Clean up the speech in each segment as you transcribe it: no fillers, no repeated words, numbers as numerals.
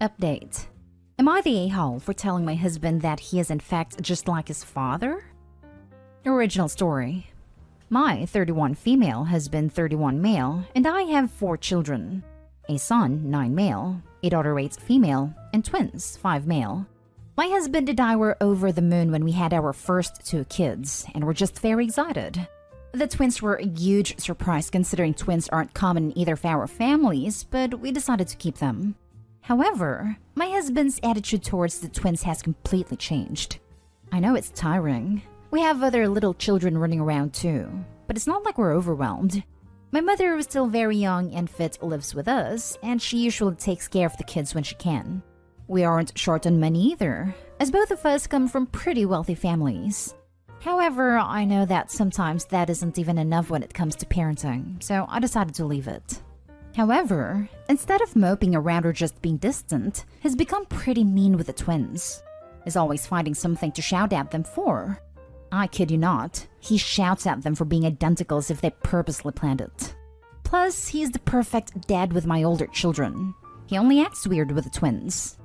Update. Am I the a-hole for telling my husband that he is in fact just like his father? Original story. My 31 female husband 31 male, and I have 4 children. A son, 9 male, a daughter 8 female, and twins, 5 male. My husband and I were over the moon when we had our first 2 kids, and were just very excited. The twins were a huge surprise considering twins aren't common in either of our families, but we decided to keep them. However, my husband's attitude towards the twins has completely changed. I know it's tiring. We have other little children running around too, but it's not like we're overwhelmed. My mother, who is still very young and fit, lives with us, and she usually takes care of the kids when she can. We aren't short on money either, as both of us come from pretty wealthy families. However, I know that sometimes that isn't even enough when it comes to parenting, so I decided to leave it. However, instead of moping around or just being distant, he's become pretty mean with the twins. He's always finding something to shout at them for. I kid you not, he shouts at them for being identical as if they purposely planned it. Plus, he's the perfect dad with my older children. He only acts weird with the twins.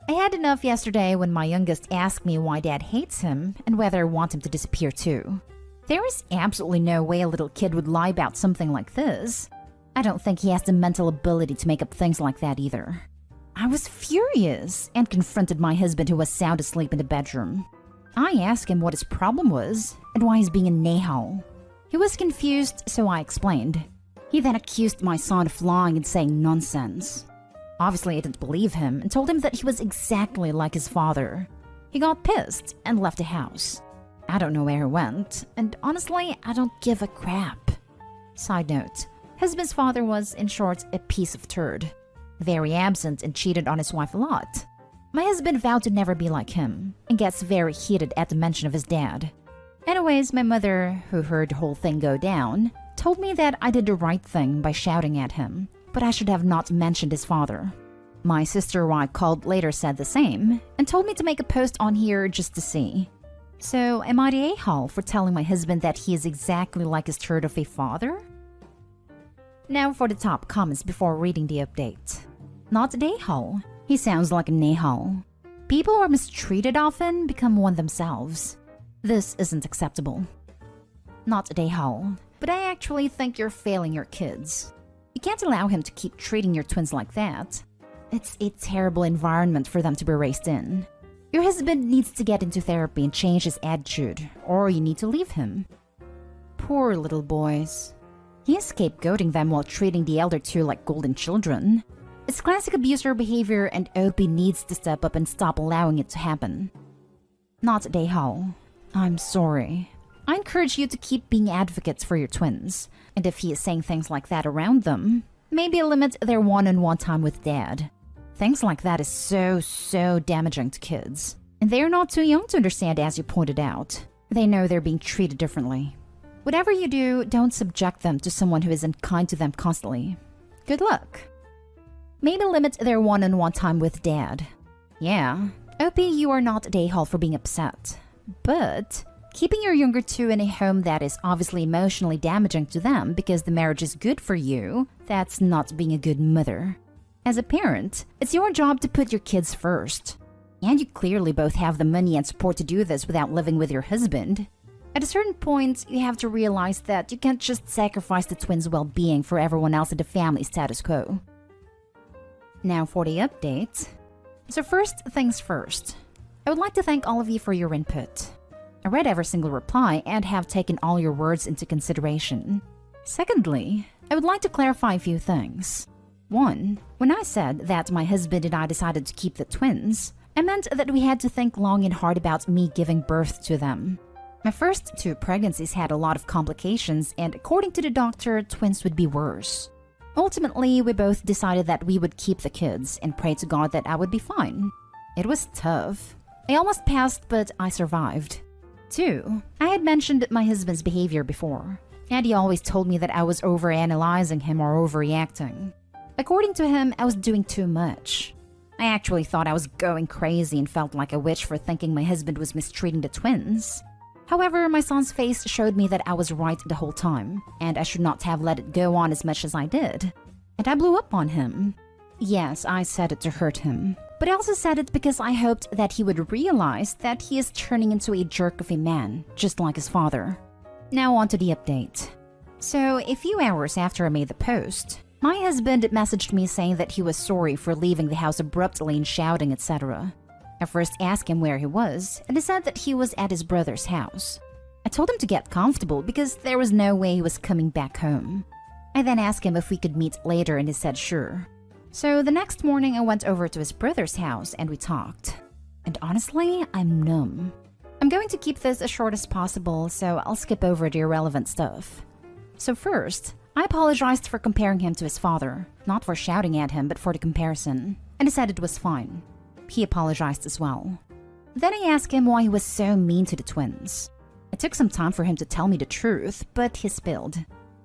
I had enough yesterday when my youngest asked me why dad hates him and whether I want him to disappear too. There is absolutely no way a little kid would lie about something like this. I don't think he has the mental ability to make up things like that either. I was furious and confronted my husband, who was sound asleep in the bedroom. I asked him what his problem was and why he's being a nahal. He was confused, so I explained. He then accused my son of lying and saying nonsense. Obviously, I didn't believe him and told him that he was exactly like his father. He got pissed and left the house. I don't know where he went, and honestly, I don't give a crap. Side note. Husband's father was, in short, a piece of turd. Very absent and cheated on his wife a lot. My husband vowed to never be like him, and gets very heated at the mention of his dad. Anyways, my mother, who heard the whole thing go down, told me that I did the right thing by shouting at him, but I should have not mentioned his father. My sister, who I called later, said the same, and told me to make a post on here just to see. So, am I the a-hole for telling my husband that he is exactly like his turd of a father? Now for the top comments before reading the update. Not an a-hole. He sounds like an a-hole. People who are mistreated often become one themselves. This isn't acceptable. Not an a-hole, but I actually think you're failing your kids. You can't allow him to keep treating your twins like that. It's a terrible environment for them to be raised in. Your husband needs to get into therapy and change his attitude, or you need to leave him. Poor little boys. He is scapegoating them while treating the elder 2 like golden children. It's classic abuser behavior, and OP needs to step up and stop allowing it to happen. Not a a-hole. I'm sorry. I encourage you to keep being advocates for your twins, and if he is saying things like that around them, maybe limit their one-on-one time with dad. Things like that is so damaging to kids. And they're not too young to understand, as you pointed out. They know they're being treated differently. Whatever you do, don't subject them to someone who isn't kind to them constantly. Good luck. Maybe limit their one-on-one time with dad. Yeah, OP, you are not a a-hole for being upset. But keeping your younger 2 in a home that is obviously emotionally damaging to them because the marriage is good for you, that's not being a good mother. As a parent, it's your job to put your kids first. And you clearly both have the money and support to do this without living with your husband. At a certain point, you have to realize that you can't just sacrifice the twins' well-being for everyone else in the family status quo. Now for the update. So first things first. I would like to thank all of you for your input. I read every single reply and have taken all your words into consideration. Secondly, I would like to clarify a few things. 1. When I said that my husband and I decided to keep the twins, I meant that we had to think long and hard about me giving birth to them. My first 2 pregnancies had a lot of complications, and according to the doctor, twins would be worse. Ultimately, we both decided that we would keep the kids and pray to God that I would be fine. It was tough. I almost passed, but I survived. 2. I had mentioned my husband's behavior before, and he always told me that I was overanalyzing him or overreacting. According to him, I was doing too much. I actually thought I was going crazy and felt like a witch for thinking my husband was mistreating the twins. However, my son's face showed me that I was right the whole time, and I should not have let it go on as much as I did. And I blew up on him. Yes, I said it to hurt him. But I also said it because I hoped that he would realize that he is turning into a jerk of a man, just like his father. Now on to the update. So, a few hours after I made the post, my husband messaged me saying that he was sorry for leaving the house abruptly and shouting, etc. I first asked him where he was, and he said that he was at his brother's house. I told him to get comfortable because there was no way he was coming back home. I then asked him if we could meet later, and he said sure. So the next morning I went over to his brother's house and we talked. And honestly, I'm numb. I'm going to keep this as short as possible, so I'll skip over the irrelevant stuff. So first, I apologized for comparing him to his father, not for shouting at him, but for the comparison, and he said it was fine. He apologized as well. Then I asked him why he was so mean to the twins. It took some time for him to tell me the truth, but he spilled.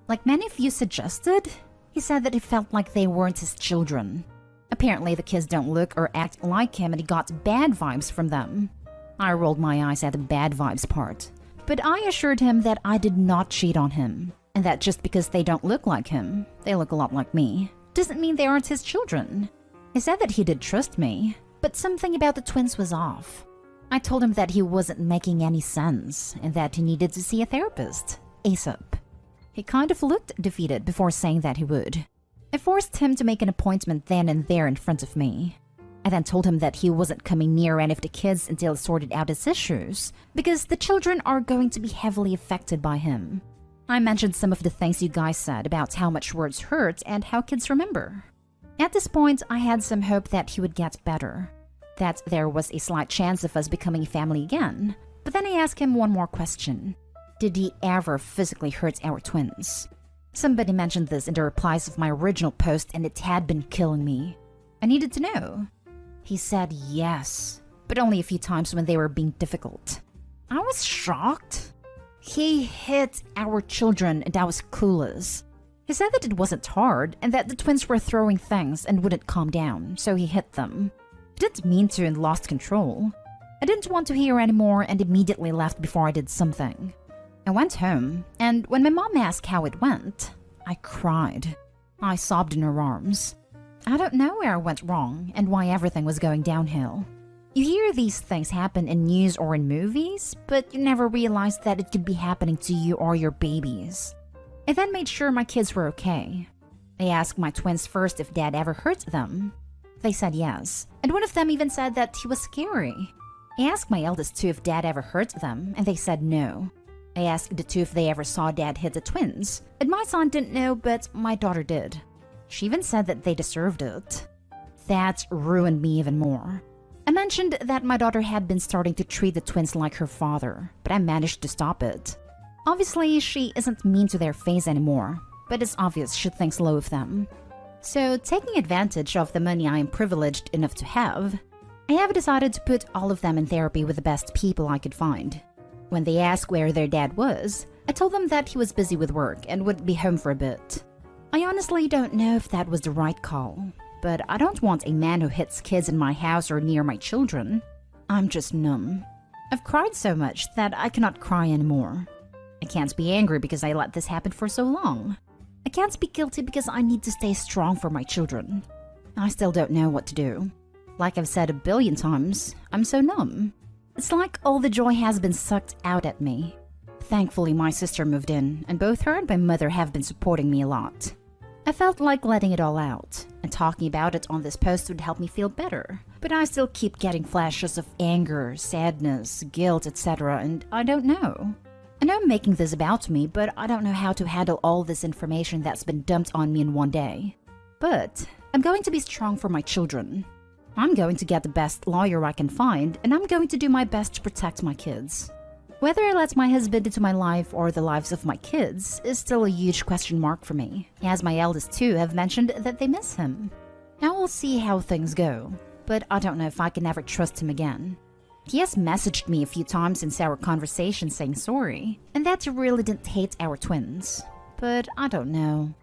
Like many of you suggested, he said that he felt like they weren't his children. Apparently the kids don't look or act like him and he got bad vibes from them. I rolled my eyes at the bad vibes part, but I assured him that I did not cheat on him, and that just because they don't look like him, they look a lot like me, doesn't mean they aren't his children. He said that he did trust me, but something about the twins was off. I told him that he wasn't making any sense and that he needed to see a therapist, ASAP. He kind of looked defeated before saying that he would. I forced him to make an appointment then and there in front of me. I then told him that he wasn't coming near any of the kids until he sorted out his issues, because the children are going to be heavily affected by him. I mentioned some of the things you guys said about how much words hurt and how kids remember. At this point, I had some hope that he would get better, that there was a slight chance of us becoming family again. But then I asked him one more question. Did he ever physically hurt our twins? Somebody mentioned this in the replies of my original post and it had been killing me. I needed to know. He said yes, but only a few times when they were being difficult. I was shocked. He hit our children and I was clueless. He said that it wasn't hard and that the twins were throwing things and wouldn't calm down, so he hit them. He didn't mean to and lost control. I didn't want to hear anymore and immediately left before I did something. I went home, and when my mom asked how it went, I cried. I sobbed in her arms. I don't know where I went wrong and why everything was going downhill. You hear these things happen in news or in movies, but you never realize that it could be happening to you or your babies. I then made sure my kids were okay. I asked my twins first if Dad ever hurt them. They said yes, and one of them even said that he was scary. I asked my eldest two if Dad ever hurt them, and they said no. I asked the two if they ever saw Dad hit the twins, and my son didn't know, but my daughter did. She even said that they deserved it. That ruined me even more. I mentioned that my daughter had been starting to treat the twins like her father, but I managed to stop it. Obviously, she isn't mean to their face anymore, but it's obvious she thinks low of them. So, taking advantage of the money I am privileged enough to have, I have decided to put all of them in therapy with the best people I could find. When they asked where their dad was, I told them that he was busy with work and wouldn't be home for a bit. I honestly don't know if that was the right call, but I don't want a man who hits kids in my house or near my children. I'm just numb. I've cried so much that I cannot cry anymore. I can't be angry because I let this happen for so long. I can't be guilty because I need to stay strong for my children. I still don't know what to do. Like I've said a billion times, I'm so numb. It's like all the joy has been sucked out at me. Thankfully, my sister moved in, and both her and my mother have been supporting me a lot. I felt like letting it all out, and talking about it on this post would help me feel better. But I still keep getting flashes of anger, sadness, guilt, etc., and I don't know. I know I'm making this about me, but I don't know how to handle all this information that's been dumped on me in one day. But I'm going to be strong for my children. I'm going to get the best lawyer I can find, and I'm going to do my best to protect my kids. Whether I let my husband into my life or the lives of my kids is still a huge question mark for me, as my eldest two have mentioned that they miss him. Now we'll see how things go, but I don't know if I can ever trust him again. He has messaged me a few times since our conversation saying sorry, and that he really didn't hate our twins, but I don't know.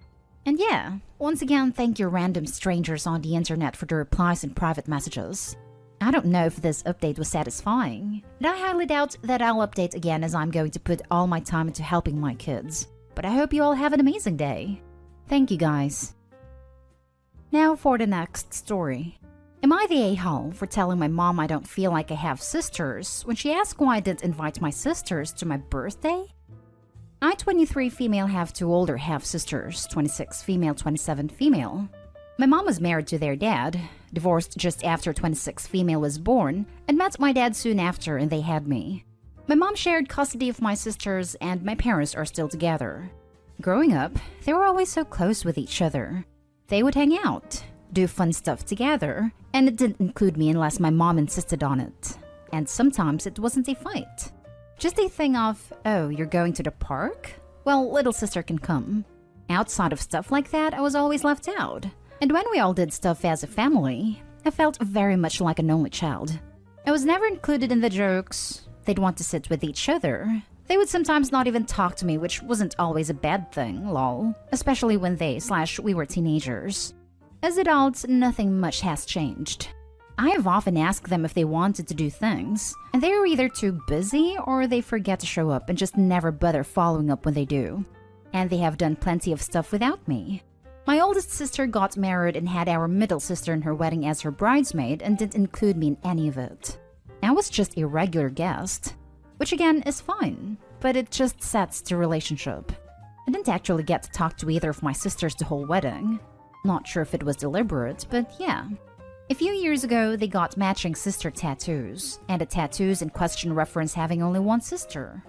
And yeah, once again, thank you random strangers on the internet for the replies and private messages. I don't know if this update was satisfying, and I highly doubt that I'll update again as I'm going to put all my time into helping my kids. But I hope you all have an amazing day. Thank you guys. Now for the next story. Am I the a-hole for telling my mom I don't feel like I have sisters when she asked why I didn't invite my sisters to my birthday? I, 23 female, have two older half-sisters, 26 female, 27 female. My mom was married to their dad, divorced just after 26 female was born, and met my dad soon after, and they had me. My mom shared custody of my sisters, and my parents are still together. Growing up, they were always so close with each other. They would hang out, do fun stuff together, and it didn't include me unless my mom insisted on it. And sometimes it wasn't a fight. Just a thing of, oh, you're going to the park? Well, little sister can come. Outside of stuff like that, I was always left out. And when we all did stuff as a family, I felt very much like an only child. I was never included in the jokes. They'd want to sit with each other. They would sometimes not even talk to me, which wasn't always a bad thing, lol. Especially when we were teenagers. As adults, nothing much has changed. I have often asked them if they wanted to do things, and they are either too busy or they forget to show up and just never bother following up when they do. And they have done plenty of stuff without me. My oldest sister got married and had our middle sister in her wedding as her bridesmaid and didn't include me in any of it. I was just a regular guest, which again is fine, but it just sets the relationship. I didn't actually get to talk to either of my sisters the whole wedding. Not sure if it was deliberate, but yeah. A few years ago, they got matching sister tattoos, and the tattoos in question reference having only one sister.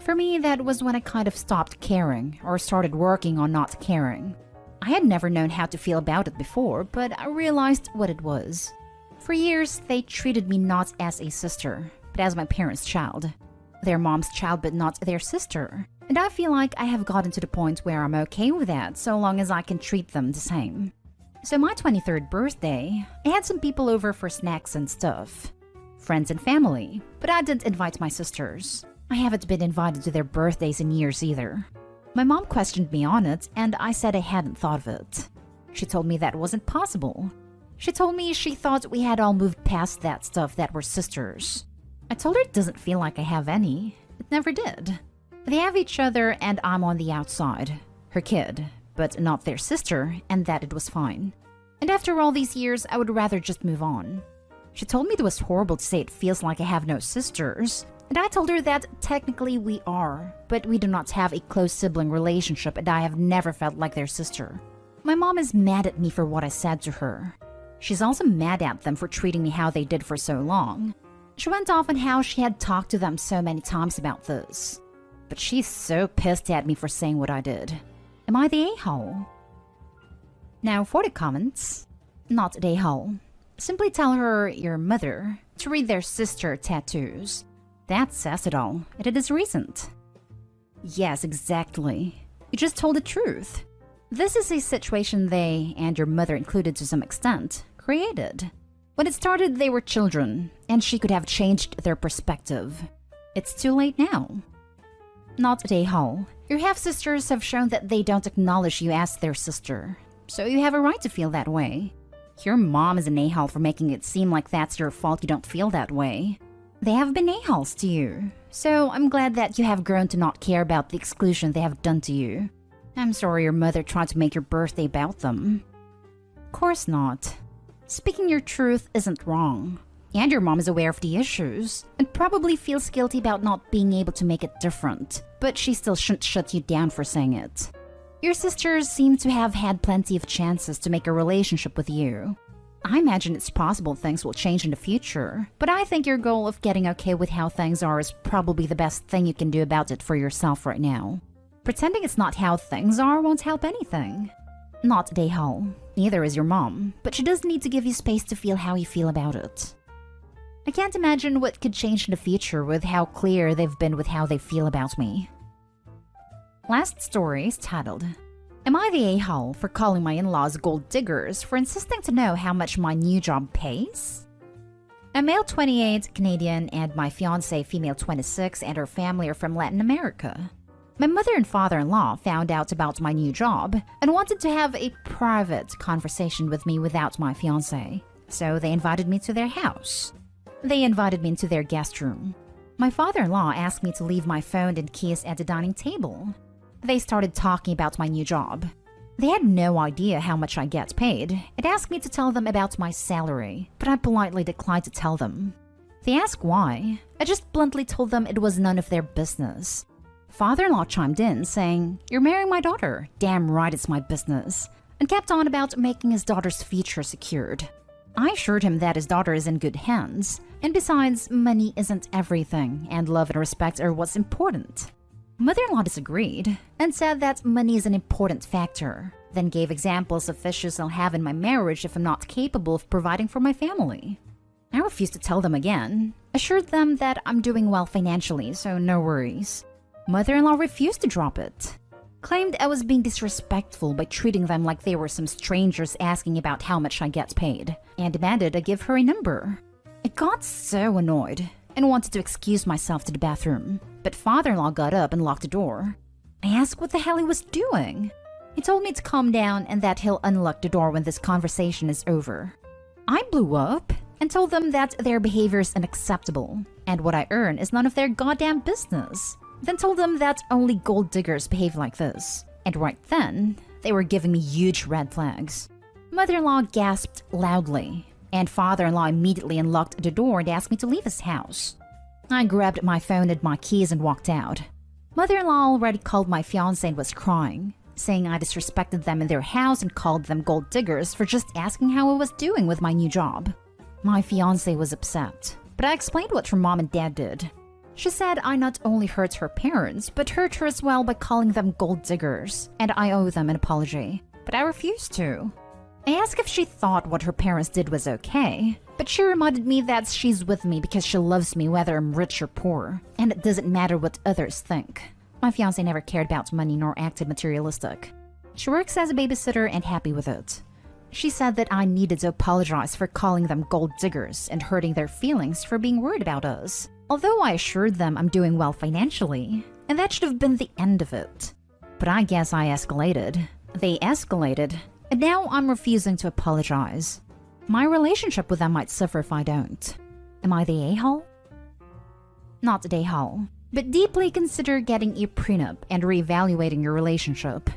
For me, that was when I kind of stopped caring, or started working on not caring. I had never known how to feel about it before, but I realized what it was. For years, they treated me not as a sister, but as my parents' child. Their mom's child, but not their sister. And I feel like I have gotten to the point where I'm okay with that, so long as I can treat them the same. So my 23rd birthday, I had some people over for snacks and stuff. Friends and family, but I didn't invite my sisters. I haven't been invited to their birthdays in years either. My mom questioned me on it, and I said I hadn't thought of it. She told me that wasn't possible. She told me she thought we had all moved past that stuff that were sisters. I told her it doesn't feel like I have any. It never did. They have each other and I'm on the outside. Her kid, but not their sister, and that it was fine. And after all these years, I would rather just move on. She told me it was horrible to say it feels like I have no sisters. And I told her that technically we are, but we do not have a close sibling relationship and I have never felt like their sister. My mom is mad at me for what I said to her. She's also mad at them for treating me how they did for so long. She went off on how she had talked to them so many times about this. But she's so pissed at me for saying what I did. Am I the a-hole? Now for the comments. Not the a-hole. Simply tell her, your mother, to read their sister tattoos. That says it all, and it is recent. Yes, exactly. You just told the truth. This is a situation they, and your mother included to some extent, created. When it started, they were children, and she could have changed their perspective. It's too late now. Not a hole. Your half-sisters have shown that they don't acknowledge you as their sister, so you have a right to feel that way. Your mom is an a-hole for making it seem like that's your fault you don't feel that way. They have been a-holes to you, so I'm glad that you have grown to not care about the exclusion they have done to you. I'm sorry your mother tried to make your birthday about them. Of course not. Speaking your truth isn't wrong. And your mom is aware of the issues, and probably feels guilty about not being able to make it different, but she still shouldn't shut you down for saying it. Your sisters seem to have had plenty of chances to make a relationship with you. I imagine it's possible things will change in the future, but I think your goal of getting okay with how things are is probably the best thing you can do about it for yourself right now. Pretending it's not how things are won't help anything. Not Dayhal. Neither is your mom, but she does need to give you space to feel how you feel about it. I can't imagine what could change in the future with how clear they've been with how they feel about me. Last story is titled, Am I the a-hole for calling my in-laws gold diggers for insisting to know how much my new job pays? I'm male 28, Canadian, and my fiancé female 26 and her family are from Latin America. My mother and father-in-law found out about my new job and wanted to have a private conversation with me without my fiancé, so they invited me to their house. They invited me into their guest room. My father-in-law asked me to leave my phone and keys at the dining table. They started talking about my new job. They had no idea how much I get paid and asked me to tell them about my salary, but I politely declined to tell them. They asked why. I just bluntly told them it was none of their business. Father-in-law chimed in, saying, "You're marrying my daughter. Damn right it's my business," and kept on about making his daughter's future secured. I assured him that his daughter is in good hands, and besides, money isn't everything, and love and respect are what's important. Mother-in-law disagreed and said that money is an important factor, then gave examples of issues I'll have in my marriage if I'm not capable of providing for my family. I refused to tell them again, assured them that I'm doing well financially, so no worries. Mother-in-law refused to drop it, claimed I was being disrespectful by treating them like they were some strangers asking about how much I get paid, and demanded I give her a number. I got so annoyed and wanted to excuse myself to the bathroom, but father-in-law got up and locked the door. I asked what the hell he was doing. He told me to calm down and that he'll unlock the door when this conversation is over. I blew up and told them that their behavior is unacceptable, and what I earn is none of their goddamn business. Then told them that only gold diggers behave like this, and right then, they were giving me huge red flags. Mother-in-law gasped loudly, and father-in-law immediately unlocked the door and asked me to leave his house. I grabbed my phone and my keys and walked out. Mother-in-law already called my fiancé and was crying, saying I disrespected them in their house and called them gold diggers for just asking how I was doing with my new job. My fiancé was upset, but I explained what her mom and dad did. She said I not only hurt her parents, but hurt her as well by calling them gold diggers, and I owe them an apology, but I refused to. I asked if she thought what her parents did was okay, but she reminded me that she's with me because she loves me whether I'm rich or poor, and it doesn't matter what others think. My fiancé never cared about money nor acted materialistic. She works as a babysitter and happy with it. She said that I needed to apologize for calling them gold diggers and hurting their feelings for being worried about us, although I assured them I'm doing well financially, and that should have been the end of it. But I guess I escalated. They escalated, and now I'm refusing to apologize. My relationship with them might suffer if I don't. Am I the a-hole? Not the a-hole, but deeply consider getting a prenup and reevaluating your relationship.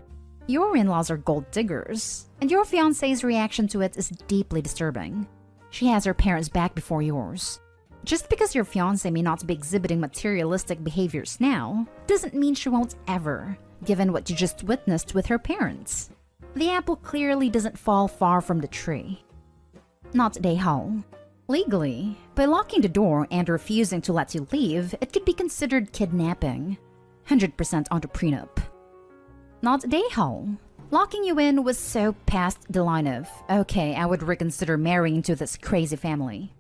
Your in-laws are gold diggers, and your fiancé's reaction to it is deeply disturbing. She has her parents' back before yours. Just because your fiancé may not be exhibiting materialistic behaviors now, doesn't mean she won't ever, given what you just witnessed with her parents. The apple clearly doesn't fall far from the tree. Not the a-hole. Legally, by locking the door and refusing to let you leave, it could be considered kidnapping. 100% on the prenup. Not the a-hole. Locking you in was so past the line of, okay, I would reconsider marrying into this crazy family.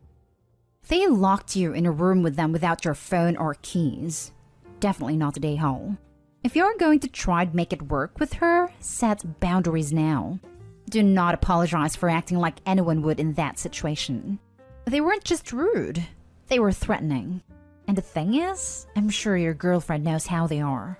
They locked you in a room with them without your phone or keys. Definitely not the a-hole. If you're going to try to make it work with her, set boundaries now. Do not apologize for acting like anyone would in that situation. They weren't just rude, they were threatening. And the thing is, I'm sure your girlfriend knows how they are.